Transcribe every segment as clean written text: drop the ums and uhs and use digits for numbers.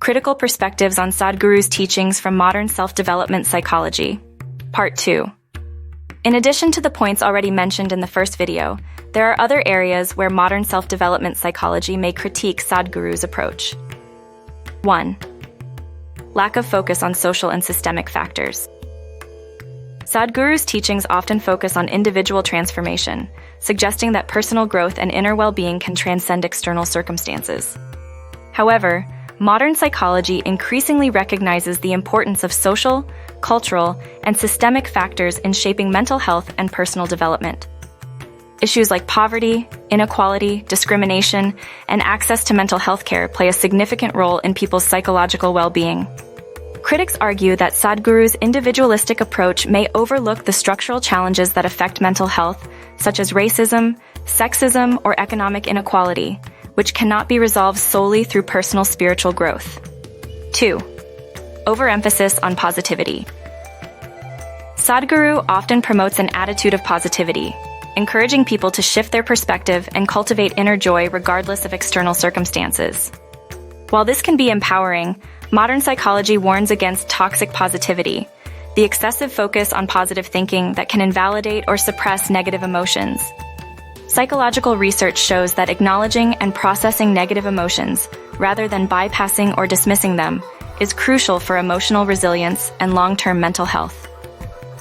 Critical Perspectives on Sadhguru's Teachings from Modern Self-Development Psychology. Part 2. In addition to the points already mentioned in the first video, there are other areas where modern self-development psychology may critique Sadhguru's approach. 1. Lack of focus on social and systemic factors. Sadhguru's teachings often focus on individual transformation, suggesting that personal growth and inner well-being can transcend external circumstances. However, modern psychology increasingly recognizes the importance of social, cultural, and systemic factors in shaping mental health and personal development. Issues like poverty, inequality, discrimination, and access to mental health care play a significant role in people's psychological well-being. Critics argue that Sadhguru's individualistic approach may overlook the structural challenges that affect mental health, such as racism, sexism, or economic inequality, which cannot be resolved solely through personal spiritual growth. 2. Overemphasis on positivity. Sadhguru often promotes an attitude of positivity, encouraging people to shift their perspective and cultivate inner joy regardless of external circumstances. While this can be empowering, modern psychology warns against toxic positivity, the excessive focus on positive thinking that can invalidate or suppress negative emotions. Psychological research shows that acknowledging and processing negative emotions, rather than bypassing or dismissing them, is crucial for emotional resilience and long-term mental health.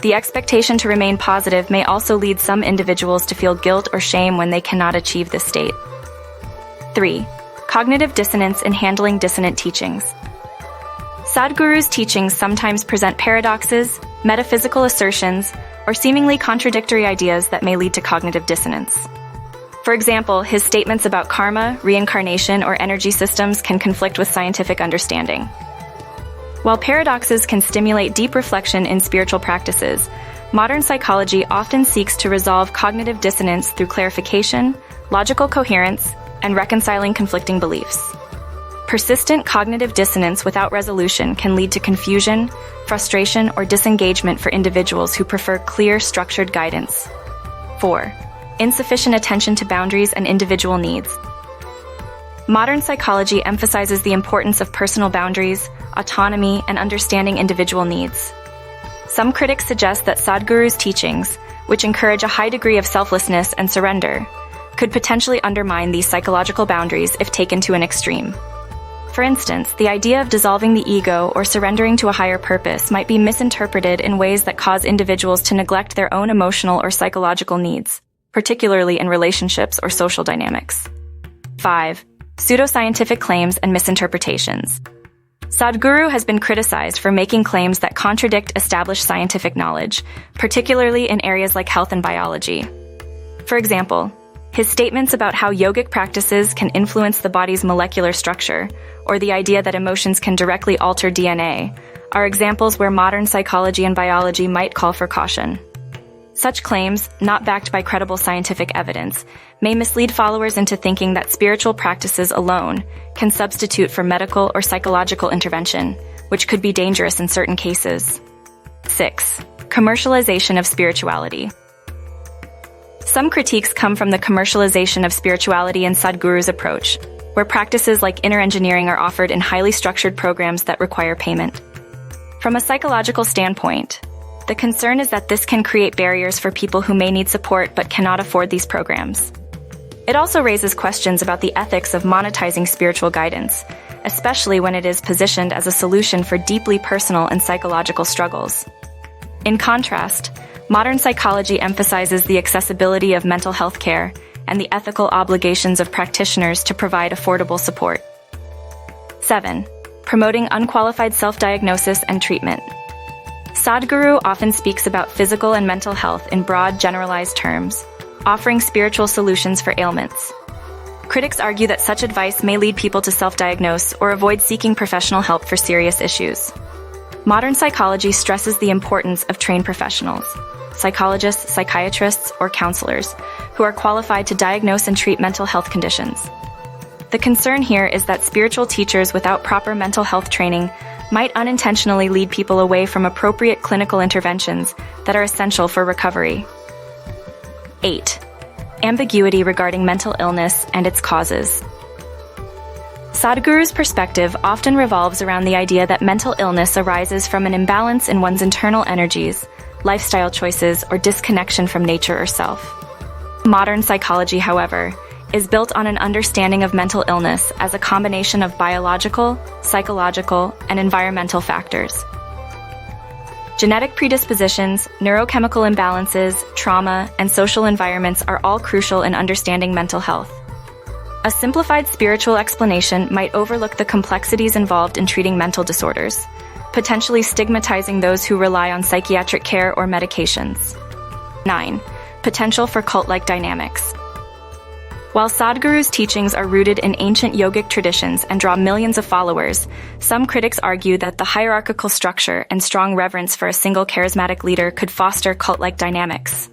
The expectation to remain positive may also lead some individuals to feel guilt or shame when they cannot achieve this state. 3. Cognitive dissonance in handling dissonant teachings. Sadhguru's teachings sometimes present paradoxes, metaphysical assertions, or seemingly contradictory ideas that may lead to cognitive dissonance. For example, his statements about karma, reincarnation, or energy systems can conflict with scientific understanding. While paradoxes can stimulate deep reflection in spiritual practices, modern psychology often seeks to resolve cognitive dissonance through clarification, logical coherence, and reconciling conflicting beliefs. Persistent cognitive dissonance without resolution can lead to confusion, frustration, or disengagement for individuals who prefer clear, structured guidance. 4. Insufficient attention to boundaries and individual needs. Modern psychology emphasizes the importance of personal boundaries, autonomy, and understanding individual needs. Some critics suggest that Sadhguru's teachings, which encourage a high degree of selflessness and surrender, could potentially undermine these psychological boundaries if taken to an extreme. For instance, the idea of dissolving the ego or surrendering to a higher purpose might be misinterpreted in ways that cause individuals to neglect their own emotional or psychological needs, particularly in relationships or social dynamics. 5. Pseudoscientific claims and misinterpretations. Sadhguru has been criticized for making claims that contradict established scientific knowledge, particularly in areas like health and biology. For example, his statements about how yogic practices can influence the body's molecular structure, or the idea that emotions can directly alter DNA, are examples where modern psychology and biology might call for caution. Such claims, not backed by credible scientific evidence, may mislead followers into thinking that spiritual practices alone can substitute for medical or psychological intervention, which could be dangerous in certain cases. 6. Commercialization of spirituality. Some critiques come from the commercialization of spirituality in Sadhguru's approach, where practices like inner engineering are offered in highly structured programs that require payment. From a psychological standpoint, the concern is that this can create barriers for people who may need support but cannot afford these programs. It also raises questions about the ethics of monetizing spiritual guidance, especially when it is positioned as a solution for deeply personal and psychological struggles. In contrast, modern psychology emphasizes the accessibility of mental health care and the ethical obligations of practitioners to provide affordable support. 7. Promoting unqualified self-diagnosis and treatment. Sadhguru often speaks about physical and mental health in broad, generalized terms, offering spiritual solutions for ailments. Critics argue that such advice may lead people to self-diagnose or avoid seeking professional help for serious issues. Modern psychology stresses the importance of trained professionals, psychologists, psychiatrists, or counselors, who are qualified to diagnose and treat mental health conditions. The concern here is that spiritual teachers without proper mental health training might unintentionally lead people away from appropriate clinical interventions that are essential for recovery. 8. Ambiguity regarding mental illness and its causes. Sadhguru's perspective often revolves around the idea that mental illness arises from an imbalance in one's internal energies, lifestyle choices, or disconnection from nature or self. Modern psychology, however, is built on an understanding of mental illness as a combination of biological, psychological, and environmental factors. Genetic predispositions, neurochemical imbalances, trauma, and social environments are all crucial in understanding mental health. A simplified spiritual explanation might overlook the complexities involved in treating mental disorders, potentially stigmatizing those who rely on psychiatric care or medications. 9. Potential for cult-like dynamics. While Sadhguru's teachings are rooted in ancient yogic traditions and draw millions of followers, some critics argue that the hierarchical structure and strong reverence for a single charismatic leader could foster cult-like dynamics.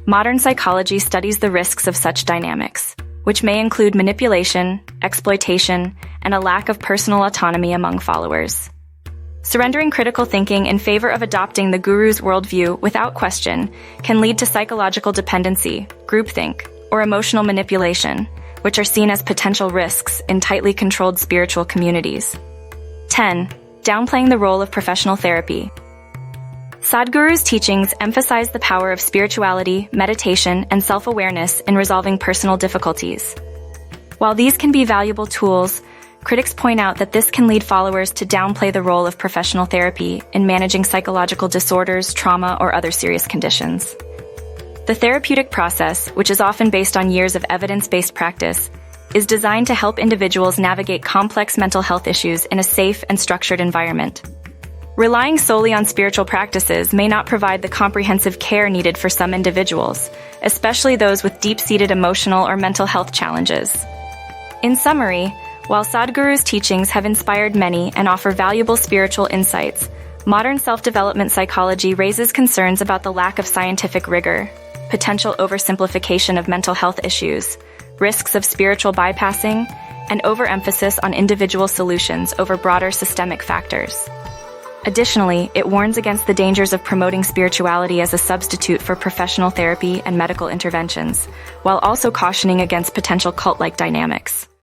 Modern psychology studies the risks of such dynamics, which may include manipulation, exploitation, and a lack of personal autonomy among followers. Surrendering critical thinking in favor of adopting the guru's worldview without question can lead to psychological dependency, groupthink, or emotional manipulation, which are seen as potential risks in tightly controlled spiritual communities. 10. Downplaying the role of professional therapy. Sadhguru's teachings emphasize the power of spirituality, meditation, and self-awareness in resolving personal difficulties. While these can be valuable tools, critics point out that this can lead followers to downplay the role of professional therapy in managing psychological disorders, trauma, or other serious conditions. The therapeutic process, which is often based on years of evidence-based practice, is designed to help individuals navigate complex mental health issues in a safe and structured environment. Relying solely on spiritual practices may not provide the comprehensive care needed for some individuals, especially those with deep-seated emotional or mental health challenges. In summary, while Sadhguru's teachings have inspired many and offer valuable spiritual insights, modern self-development psychology raises concerns about the lack of scientific rigor, potential oversimplification of mental health issues, risks of spiritual bypassing, and overemphasis on individual solutions over broader systemic factors. Additionally, it warns against the dangers of promoting spirituality as a substitute for professional therapy and medical interventions, while also cautioning against potential cult-like dynamics.